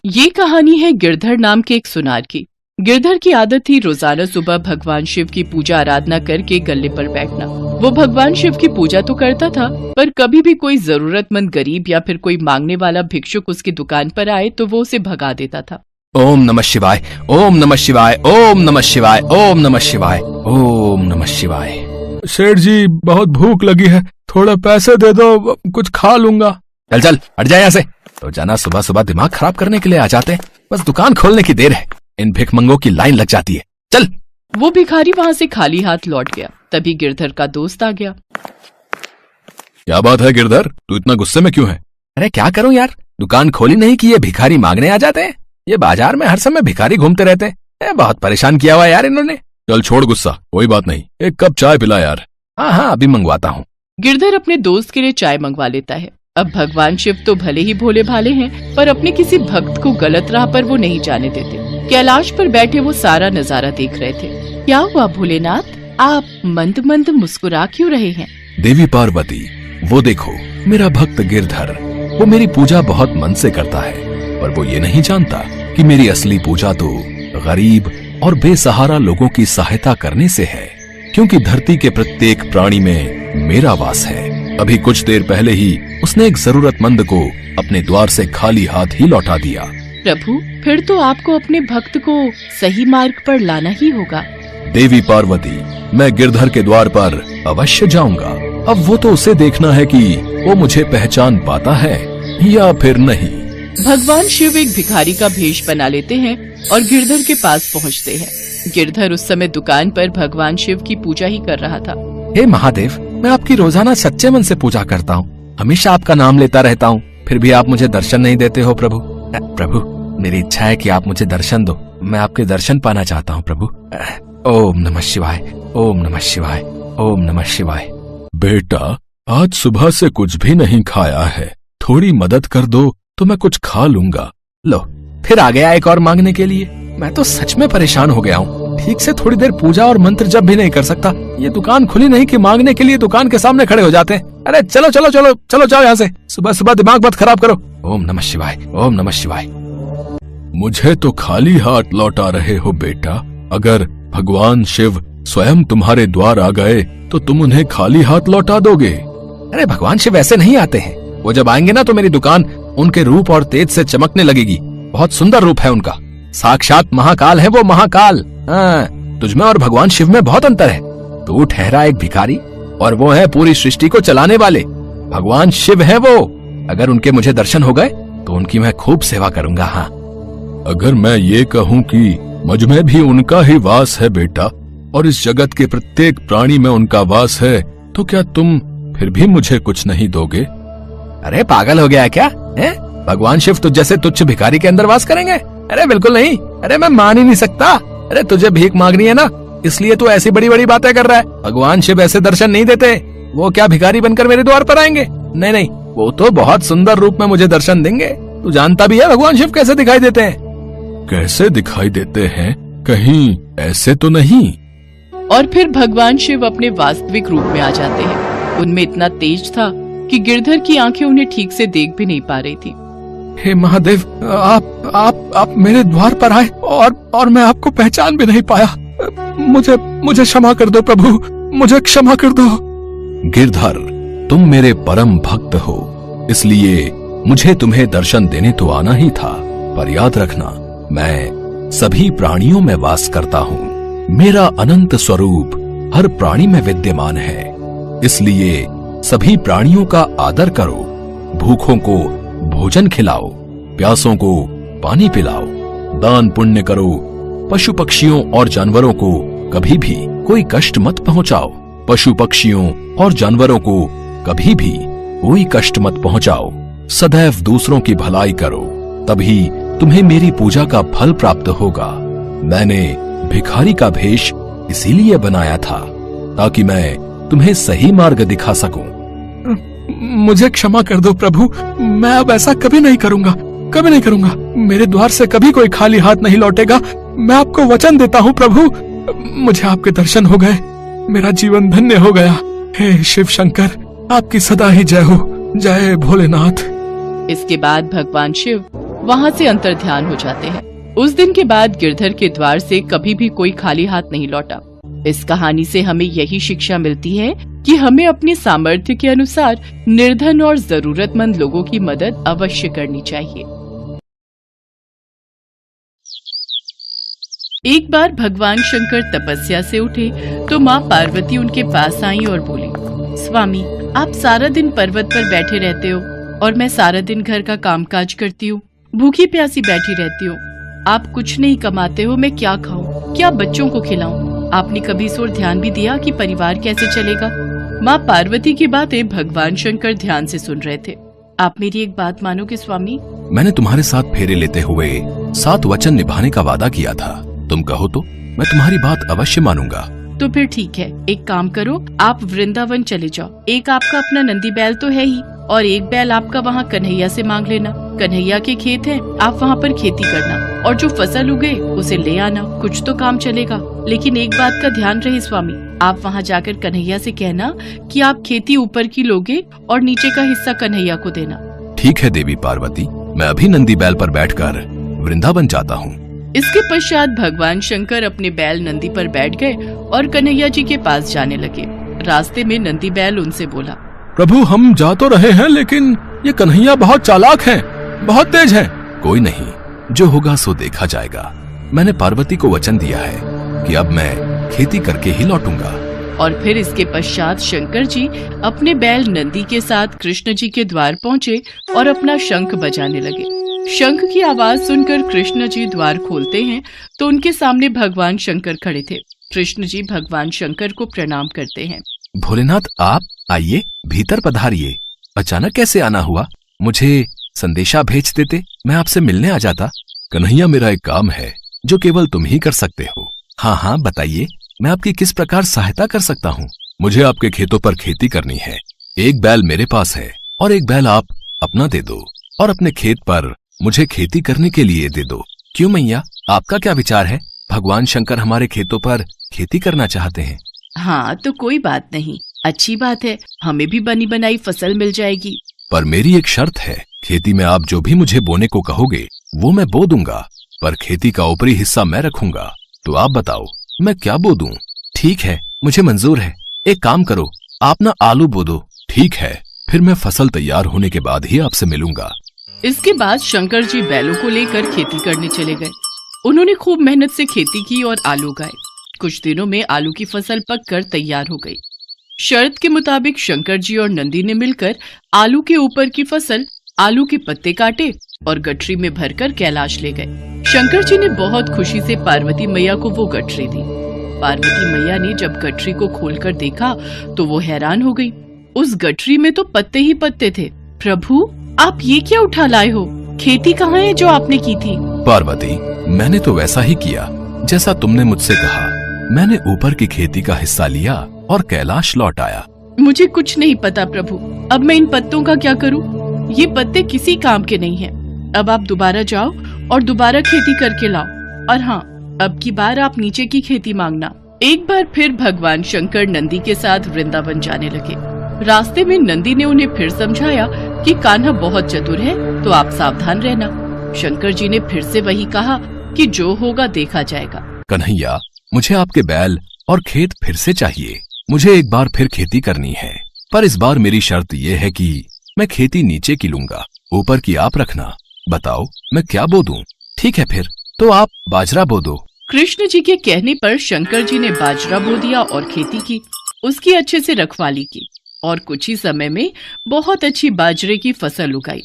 ये कहानी है गिरधर नाम के एक सुनार की। गिरधर की आदत थी रोजाना सुबह भगवान शिव की पूजा आराधना करके गल्ले पर बैठना। वो भगवान शिव की पूजा तो करता था, पर कभी भी कोई जरूरतमंद गरीब या फिर कोई मांगने वाला भिक्षुक उसकी दुकान पर आए तो वो उसे भगा देता था। ओम नमः शिवाय, ओम नमः शिवाय, ओम नमः शिवाय, ओम नमः शिवाय, ओम नमः शिवाय। सेठ जी, बहुत भूख लगी है, थोड़ा पैसे दे दो, कुछ खा लूंगा। चल चल हट जाए यहाँ से। तो जाना सुबह सुबह दिमाग खराब करने के लिए आ जाते हैं, बस दुकान खोलने की देर है, इन भिखमंगों की लाइन लग जाती है। चल। वो भिखारी वहाँ से खाली हाथ लौट गया। तभी गिरधर का दोस्त आ गया। क्या बात है गिरधर, तू इतना गुस्से में क्यों है? अरे क्या करूं यार, दुकान खोली नहीं कि ये भिखारी मांगने आ जाते हैं। ये बाजार में हर समय भिखारी घूमते रहते हैं, बहुत परेशान किया हुआ यार इन्होंने। चल छोड़ गुस्सा, कोई बात नहीं, एक कप चाय पिला यार। हाँ अभी मंगवाता हूँ। गिरधर अपने दोस्त के लिए चाय मंगवा लेता है। अब भगवान शिव तो भले ही भोले भाले हैं, पर अपने किसी भक्त को गलत राह पर वो नहीं जाने देते। कैलाश पर बैठे वो सारा नजारा देख रहे थे। क्या हुआ भोलेनाथ, आप मंद मंद मुस्कुरा क्यों रहे हैं? देवी पार्वती, वो देखो मेरा भक्त गिरधर, वो मेरी पूजा बहुत मन से करता है, पर वो ये नहीं जानता कि मेरी असली पूजा तो गरीब और बेसहारा लोगों की सहायता करने से है, क्योंकि धरती के प्रत्येक प्राणी में मेरा वास है। अभी कुछ देर पहले ही उसने एक जरूरतमंद को अपने द्वार से खाली हाथ ही लौटा दिया। प्रभु, फिर तो आपको अपने भक्त को सही मार्ग पर लाना ही होगा। देवी पार्वती, मैं गिरधर के द्वार पर अवश्य जाऊंगा। अब वो तो उसे देखना है कि वो मुझे पहचान पाता है या फिर नहीं। भगवान शिव एक भिखारी का भेष बना लेते हैं और गिरधर के पास पहुंचते हैं। गिरधर उस समय दुकान पर भगवान शिव की पूजा ही कर रहा था। हे महादेव, मैं आपकी रोजाना सच्चे मन से पूजा करता हूँ, हमेशा आपका नाम लेता रहता हूँ, फिर भी आप मुझे दर्शन नहीं देते हो प्रभु। प्रभु, मेरी इच्छा है कि आप मुझे दर्शन दो, मैं आपके दर्शन पाना चाहता हूँ प्रभु। ओम नमः शिवाय, ओम नमः शिवाय, ओम नमः शिवाय। बेटा, आज सुबह से कुछ भी नहीं खाया है, थोड़ी मदद कर दो तो मैं कुछ खा लूंगा। लो, फिर आ गया एक और मांगने के लिए। मैं तो सच में परेशान हो गया हूँ, ठीक से थोड़ी देर पूजा और मंत्र जप भी नहीं कर सकता। ये दुकान खुली नहीं कि मांगने के लिए दुकान के सामने खड़े हो जाते हैं। अरे चलो चलो चलो चलो जाओ यहाँ से, सुबह सुबह दिमाग मत खराब करो। ओम नमः शिवाय, ओम नमः शिवाय। मुझे तो खाली हाथ लौटा रहे हो बेटा, अगर भगवान शिव स्वयं तुम्हारे द्वार आ गए तो तुम उन्हें खाली हाथ लौटा दोगे? अरे भगवान शिव ऐसे नहीं आते हैं, वो जब आएंगे ना तो मेरी दुकान उनके रूप और तेज से चमकने लगेगी। बहुत सुंदर रूप है उनका, साक्षात महाकाल है वो, महाकाल। हाँ, तुझमें और भगवान शिव में बहुत अंतर है। तू ठहरा एक भिखारी और वो है पूरी सृष्टि को चलाने वाले। भगवान शिव है वो, अगर उनके मुझे दर्शन हो गए तो उनकी मैं खूब सेवा करूंगा। हाँ, अगर मैं ये कहूँ कि मुझ में भी उनका ही वास है बेटा, और इस जगत के प्रत्येक प्राणी में उनका वास है, तो क्या तुम फिर भी मुझे कुछ नहीं दोगे? अरे पागल हो गया है क्या है? भगवान शिव तुझ जैसे तुच्छ भिखारी के अंदर वास करेंगे? अरे बिल्कुल नहीं। अरे मैं मान ही नहीं सकता। अरे तुझे भीख मांगनी है ना, इसलिए तू ऐसी बड़ी बड़ी बातें कर रहा है। भगवान शिव ऐसे दर्शन नहीं देते, वो क्या भिखारी बनकर मेरे द्वार पर आएंगे? नहीं नहीं, वो तो बहुत सुंदर रूप में मुझे दर्शन देंगे। तू जानता भी है भगवान शिव कैसे दिखाई देते हैं। कैसे दिखाई देते हैं? कहीं ऐसे तो नहीं? और फिर भगवान शिव अपने वास्तविक रूप में आ जाते हैं। उनमें इतना तेज था कि गिरधर की आंखें उन्हें ठीक से देख भी नहीं पा रही थी। हे महादेव, आप मेरे द्वार पर आए और मैं आपको पहचान भी नहीं पाया। मुझे क्षमा कर दो प्रभु, मुझे क्षमा कर दो। गिरधर, तुम मेरे परम भक्त हो, इसलिए मुझे तुम्हें दर्शन देने तो आना ही था, पर याद रखना मैं सभी प्राणियों में वास करता हूँ। मेरा अनंत स्वरूप हर प्राणी में विद्यमान है, इसलिए सभी प्राणियों का आदर करो। भूखों को भोजन खिलाओ, प्यासों को पानी पिलाओ, दान पुण्य करो। पशु पक्षियों और जानवरों को कभी भी कोई कष्ट मत पहुंचाओ। पशु पक्षियों और जानवरों को कभी भी कोई कष्ट मत पहुंचाओ। सदैव दूसरों की भलाई करो, तभी तुम्हें मेरी पूजा का फल प्राप्त होगा। मैंने भिखारी का भेष इसीलिए बनाया था ताकि मैं तुम्हें सही मार्ग दिखा सकूं। मुझे क्षमा कर दो प्रभु, मैं अब ऐसा कभी नहीं करूंगा, कभी नहीं करूंगा। मेरे द्वार से कभी कोई खाली हाथ नहीं लौटेगा। मैं आपको वचन देता हूँ प्रभु, मुझे आपके दर्शन हो गए, मेरा जीवन धन्य हो गया। हे शिव शंकर, आपकी सदा ही जय हो। जय भोलेनाथ। इसके बाद भगवान शिव वहाँ से अंतर्ध्यान हो जाते हैं। उस दिन के बाद गिरधर के द्वार से कभी भी कोई खाली हाथ नहीं लौटा। इस कहानी से हमें यही शिक्षा मिलती है कि हमें अपने सामर्थ्य के अनुसार निर्धन और जरूरतमंद लोगों की मदद अवश्य करनी चाहिए। एक बार भगवान शंकर तपस्या से उठे तो माँ पार्वती उनके पास आई और बोली, स्वामी, आप सारा दिन पर्वत पर बैठे रहते हो और मैं सारा दिन घर का कामकाज करती हूँ, भूखी प्यासी बैठी रहती हूँ। आप कुछ नहीं कमाते हो, मैं क्या खाऊं, क्या बच्चों को खिलाऊं? आपने कभी इस ओर ध्यान भी दिया कि परिवार कैसे चलेगा? माँ पार्वती की बातें भगवान शंकर ध्यान से सुन रहे थे। आप मेरी एक बात मानोगे स्वामी? मैंने तुम्हारे साथ फेरे लेते हुए 7 वचन निभाने का वादा किया था। तुम कहो तो मैं तुम्हारी बात अवश्य मानूंगा। तो फिर ठीक है, एक काम करो, आप वृंदावन चले जाओ। एक आपका अपना नंदी बैल तो है ही, और एक बैल आपका वहाँ कन्हैया से मांग लेना। कन्हैया के खेत हैं, आप वहाँ पर खेती करना और जो फसल उगे उसे ले आना। कुछ तो काम चलेगा। लेकिन एक बात का ध्यान रहे स्वामी, आप वहाँ जाकर कन्हैया से कहना कि आप खेती ऊपर की लोगे और नीचे का हिस्सा कन्हैया को देना। ठीक है देवी पार्वती, मैं अभी नंदी बैल पर बैठकर वृंदावन जाता हूँ। इसके पश्चात भगवान शंकर अपने बैल नंदी पर बैठ गए और कन्हैया जी के पास जाने लगे। रास्ते में नंदी बैल उनसे बोला, प्रभु, हम जा तो रहे हैं लेकिन ये कन्हैया बहुत चालाक हैं, बहुत तेज हैं। कोई नहीं, जो होगा सो देखा जाएगा। मैंने पार्वती को वचन दिया है कि अब मैं खेती करके ही लौटूंगा। और फिर इसके पश्चात शंकर जी अपने बैल नंदी के साथ कृष्ण जी के द्वार पहुँचे और अपना शंख बजाने लगे। शंख की आवाज सुनकर कृष्ण जी द्वार खोलते हैं तो उनके सामने भगवान शंकर खड़े थे। कृष्ण जी भगवान शंकर को प्रणाम करते हैं। भोलेनाथ, आप आइए, भीतर पधारिए। अचानक कैसे आना हुआ? मुझे संदेशा भेज देते, मैं आपसे मिलने आ जाता। कन्हैया, मेरा एक काम है जो केवल तुम ही कर सकते हो। हाँ हाँ, बताइए, मैं आपकी किस प्रकार सहायता कर सकता हूँ? मुझे आपके खेतों पर खेती करनी है। एक बैल मेरे पास है और एक बैल आप अपना दे दो और अपने खेत पर मुझे खेती करने के लिए दे दो। क्यों मैया, आपका क्या विचार है? भगवान शंकर हमारे खेतों पर खेती करना चाहते हैं। हाँ, तो कोई बात नहीं, अच्छी बात है, हमें भी बनी बनाई फसल मिल जाएगी। पर मेरी एक शर्त है, खेती में आप जो भी मुझे बोने को कहोगे वो मैं बो दूंगा, पर खेती का ऊपरी हिस्सा मैं रखूंगा। तो आप बताओ मैं क्या बो दूं? ठीक है, मुझे मंजूर है। एक काम करो, आप ना आलू बो दो। ठीक है, फिर मैं फसल तैयार होने के बाद ही आपसे मिलूंगा। इसके बाद शंकर जी बैलों को लेकर खेती करने चले गए। उन्होंने खूब मेहनत से खेती की और आलू उगाए। कुछ दिनों में आलू की फसल पककर तैयार हो गई। शर्त के मुताबिक शंकर जी और नंदी ने मिलकर आलू के ऊपर की फसल, आलू के पत्ते काटे और गठरी में भरकर कैलाश ले गए। शंकर जी ने बहुत खुशी से पार्वती मैया को वो गठरी दी। पार्वती मैया ने जब गठरी को खोलकर देखा तो वो हैरान हो गई। उस गठरी में तो पत्ते ही पत्ते थे। प्रभु, आप ये क्या उठा लाए हो? खेती कहाँ है जो आपने की थी? पार्वती, मैंने तो वैसा ही किया जैसा तुमने मुझसे कहा। मैंने ऊपर की खेती का हिस्सा लिया और कैलाश लौट आया। मुझे कुछ नहीं पता प्रभु, अब मैं इन पत्तों का क्या करूं? ये पत्ते किसी काम के नहीं हैं। अब आप दोबारा जाओ और दोबारा खेती करके लाओ। और हाँ, अब की बार आप नीचे की खेती मांगना। एक बार फिर भगवान शंकर नंदी के साथ वृंदावन जाने लगे। रास्ते में नंदी ने उन्हें फिर समझाया कि कान्हा बहुत चतुर है, तो आप सावधान रहना। शंकर जी ने फिर से वही कहा कि जो होगा देखा जाएगा। कन्हैया, मुझे आपके बैल और खेत फिर से चाहिए। मुझे एक बार फिर खेती करनी है, पर इस बार मेरी शर्त ये है कि मैं खेती नीचे की लूंगा, ऊपर की आप रखना। बताओ मैं क्या बो दूं? ठीक है, फिर तो आप बाजरा बो दो। कृष्ण जी के कहने पर शंकर जी ने बाजरा बो दिया और खेती की। उसकी अच्छे से रखवाली की और कुछ ही समय में बहुत अच्छी बाजरे की फसल उगाई।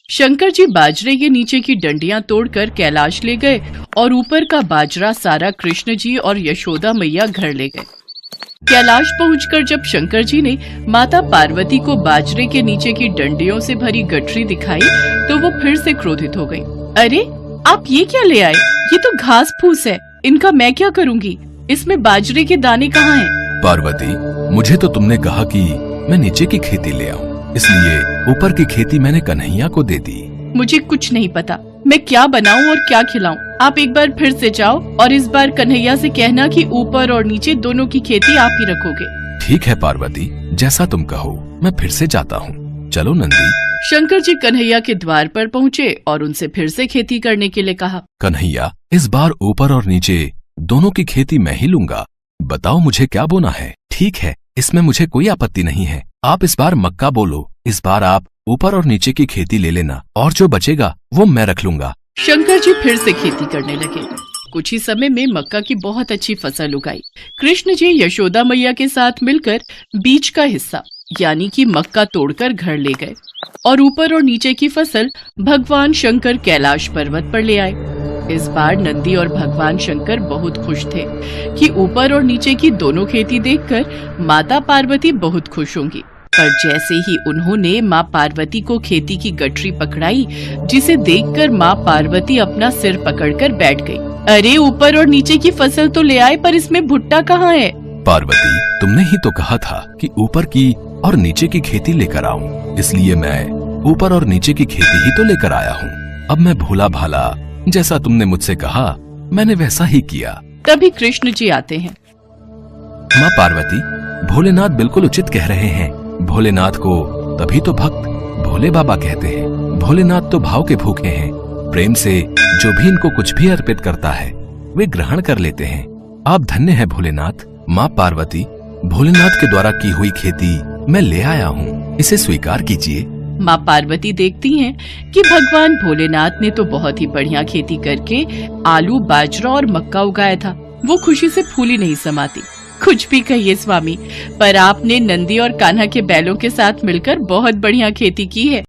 शंकर जी बाजरे के नीचे की डंडियां तोड़कर कैलाश ले गए और ऊपर का बाजरा सारा कृष्ण जी और यशोदा मैया घर ले गए। कैलाश पहुंचकर जब शंकर जी ने माता पार्वती को बाजरे के नीचे की डंडियों से भरी गठरी दिखाई तो वो फिर से क्रोधित हो गई। अरे, आप ये क्या ले आए? ये तो घास फूस है, इनका मैं क्या करूंगी? इसमें बाजरे के दाने कहाँ हैं? पार्वती, मुझे तो तुमने कहा कि मैं नीचे की खेती ले आऊं, इसलिए ऊपर की खेती मैंने कन्हैया को दे दी। मुझे कुछ नहीं पता, मैं क्या बनाऊं और क्या खिलाऊं। आप एक बार फिर से जाओ और इस बार कन्हैया से कहना कि ऊपर और नीचे दोनों की खेती आप ही रखोगे। ठीक है पार्वती, जैसा तुम कहो, मैं फिर से जाता हूँ। चलो नंदी, शंकर जी कन्हैया के द्वार पर पहुँचे और उनसे फिर से खेती करने के लिए कहा। कन्हैया, इस बार ऊपर और नीचे दोनों की खेती मैं ही लूंगा। बताओ मुझे क्या बोना है। ठीक है, इसमें मुझे कोई आपत्ति नहीं है। आप इस बार मक्का बोलो। इस बार आप ऊपर और नीचे की खेती ले लेना और जो बचेगा वो मैं रख लूंगा। शंकर जी फिर से खेती करने लगे। कुछ ही समय में मक्का की बहुत अच्छी फसल उगाई। कृष्ण जी यशोदा मैया के साथ मिलकर बीज का हिस्सा यानी कि मक्का तोड़कर घर ले गए और ऊपर और नीचे की फसल भगवान शंकर कैलाश पर्वत पर ले आए। इस बार नंदी और भगवान शंकर बहुत खुश थे कि ऊपर और नीचे की दोनों खेती देखकर माता पार्वती बहुत खुश होंगी। पर जैसे ही उन्होंने माँ पार्वती को खेती की गठरी पकड़ाई, जिसे देखकर माँ पार्वती अपना सिर पकड़कर बैठ गई। अरे, ऊपर और नीचे की फसल तो ले आए, पर इसमें भुट्टा कहाँ है? पार्वती, तुमने ही तो कहा था कि ऊपर की और नीचे की खेती लेकर आऊं, इसलिए मैं ऊपर और नीचे की खेती ही तो लेकर आया हूँ। अब मैं भोला भाला जैसा तुमने मुझसे कहा मैंने वैसा ही किया। तभी कृष्ण जी आते हैं। माँ पार्वती, भोलेनाथ बिल्कुल उचित कह रहे हैं। भोलेनाथ को तभी तो भक्त भोले बाबा कहते हैं। भोलेनाथ तो भाव के भूखे हैं। प्रेम से जो भी इनको कुछ भी अर्पित करता है वे ग्रहण कर लेते हैं। आप धन्य हैं भोलेनाथ। माँ पार्वती, भोलेनाथ के द्वारा की हुई खेती मैं ले आया हूँ, इसे स्वीकार कीजिए। माँ पार्वती देखती हैं कि भगवान भोलेनाथ ने तो बहुत ही बढ़िया खेती करके आलू, बाजरा और मक्का उगाया था। वो खुशी से फूली नहीं समाती। कुछ भी कहिए स्वामी, पर आपने नंदी और कान्हा के बैलों के साथ मिलकर बहुत बढ़िया खेती की है।